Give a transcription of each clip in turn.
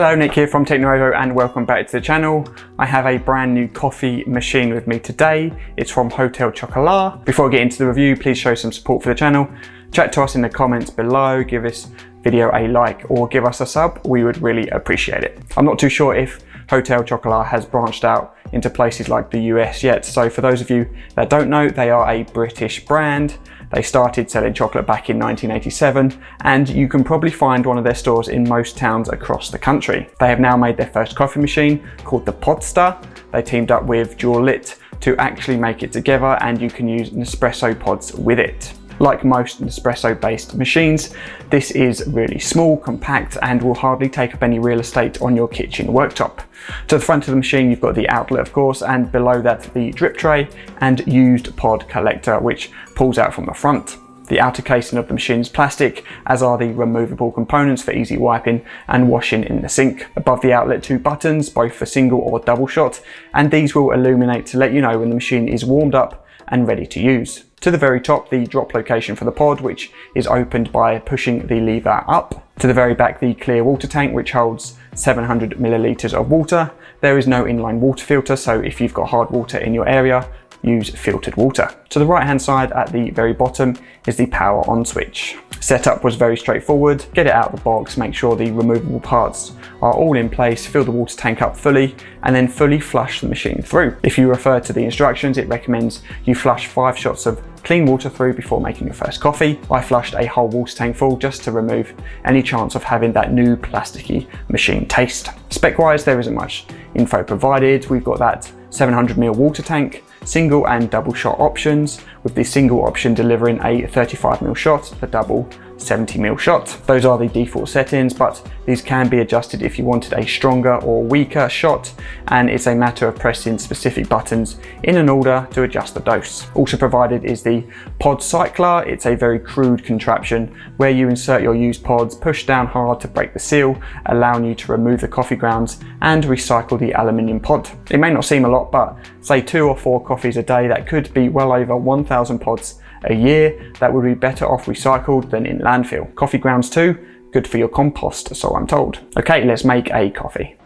Hello, Nick here from TechNuovo and welcome back to the channel. I have a brand new coffee machine with me today. It's from Hotel Chocolat. Before I get into the review, please show some support for the channel. Chat to us in the comments below, give this video a like or give us a sub. We would really appreciate it. I'm not too sure if Hotel Chocolat has branched out into places like the US yet. So for those of you that don't know, they are a British brand. They started selling chocolate back in 1987 and you can probably find one of their stores in most towns across the country. They have now made their first coffee machine called the Podster. They teamed up with Lit to actually make it together and you can use Nespresso pods with it. Like most Nespresso based machines, this is really small, compact and will hardly take up any real estate on your kitchen worktop. To the front of the machine you've got the outlet of course, and below that the drip tray and used pod collector which pulls out from the front. The outer casing of the machine is plastic, as are the removable components for easy wiping and washing in the sink. Above the outlet, two buttons, both for single or double shot, and these will illuminate to let you know when the machine is warmed up and ready to use. To the very top, the drop location for the pod, which is opened by pushing the lever up. To the very back, the clear water tank, which holds 700 millilitres of water. There is no inline water filter, so if you've got hard water in your area, use filtered water. To the right hand side at the very bottom is the power on switch. Setup was very straightforward. Get it out of the box, make sure the removable parts are all in place, fill the water tank up fully, and then fully flush the machine through. If you refer to the instructions, it recommends you flush 5 shots of clean water through before making your first coffee. I flushed a whole water tank full just to remove any chance of having that new plasticky machine taste. Spec wise, there isn't much info provided. We've got that 700ml water tank, single and double shot options, with the single option delivering a 35ml shot, the double 70ml shot. Those are the default settings, but these can be adjusted if you wanted a stronger or weaker shot, and it's a matter of pressing specific buttons in an order to adjust the dose. Also provided is the pod cycler. It's a very crude contraption where you insert your used pods, push down hard to break the seal, allowing you to remove the coffee grounds and recycle the aluminium pod. It may not seem a lot, but say 2 or 4 coffees a day, that could be well over 1,000 pods a year that would be better off recycled than in landfill. Coffee grounds too, good for your compost, so I'm told. Okay, let's make a coffee.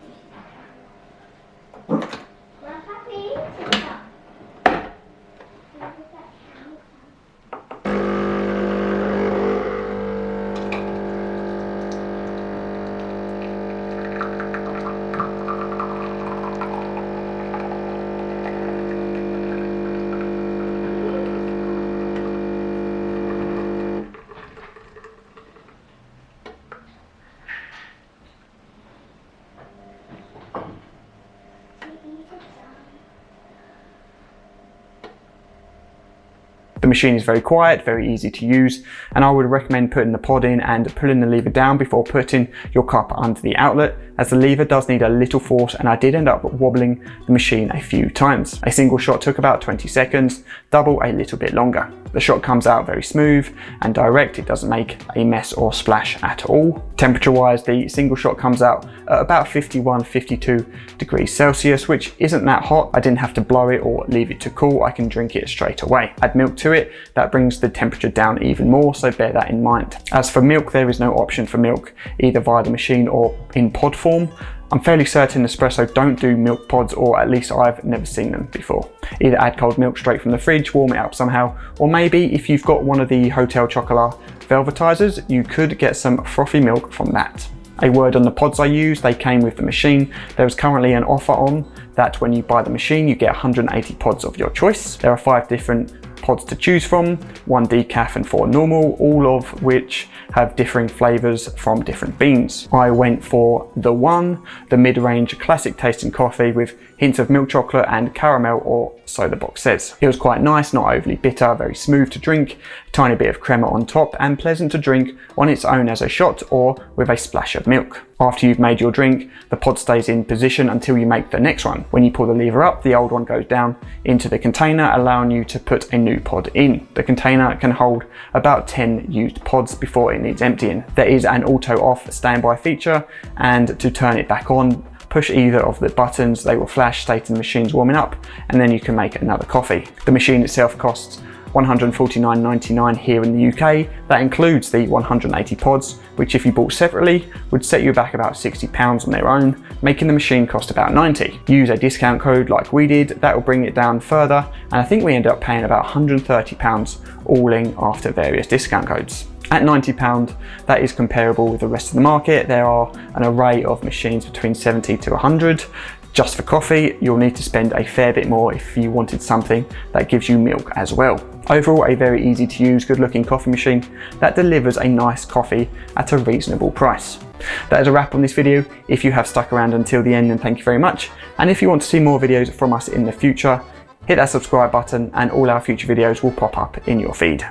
The machine is very quiet, very easy to use, and I would recommend putting the pod in and pulling the lever down before putting your cup under the outlet, as the lever does need a little force and I did end up wobbling the machine a few times. A single shot took about 20 seconds, double a little bit longer. The shot comes out very smooth and direct, it doesn't make a mess or splash at all. Temperature wise, the single shot comes out at about 51-52 degrees Celsius, which isn't that hot. I didn't have to blow it or leave it to cool, I can drink it straight away. Add milk to it, that brings the temperature down even more, so bear that in mind. As for milk, there is no option for milk either via the machine or in pod form. I'm fairly certain Nespresso don't do milk pods, or at least I've never seen them before. Either add cold milk straight from the fridge, warm it up somehow, or maybe if you've got one of the Hotel Chocolat velvetizers, you could get some frothy milk from that. A word on the pods I used, they came with the machine. There is currently an offer on that when you buy the machine, you get 180 pods of your choice. There are 5 different pods to choose from, 1 decaf and 4 normal, all of which have differing flavors from different beans. I went for the mid-range classic tasting coffee with hints of milk chocolate and caramel, or so the box says. It was quite nice, not overly bitter, very smooth to drink, tiny bit of crema on top, and pleasant to drink on its own as a shot or with a splash of milk. After you've made your drink, the pod stays in position until you make the next one. When you pull the lever up, the old one goes down into the container, allowing you to put a new pod in. The container can hold about 10 used pods before it needs emptying. There is an auto off standby feature, and to turn it back on, push either of the buttons, they will flash stating the machine's warming up, and then you can make another coffee. The machine itself costs £149.99 here in the UK. That includes the 180 pods, which if you bought separately would set you back about £60 on their own, making the machine cost about £90. Use a discount code like we did, that will bring it down further, and I think we ended up paying about £130 all in after various discount codes. At £90, that is comparable with the rest of the market. There are an array of machines between 70 to 100. Just for coffee, you'll need to spend a fair bit more if you wanted something that gives you milk as well. Overall, a very easy to use, good looking coffee machine that delivers a nice coffee at a reasonable price. That is a wrap on this video. If you have stuck around until the end, then thank you very much. And if you want to see more videos from us in the future, hit that subscribe button and all our future videos will pop up in your feed.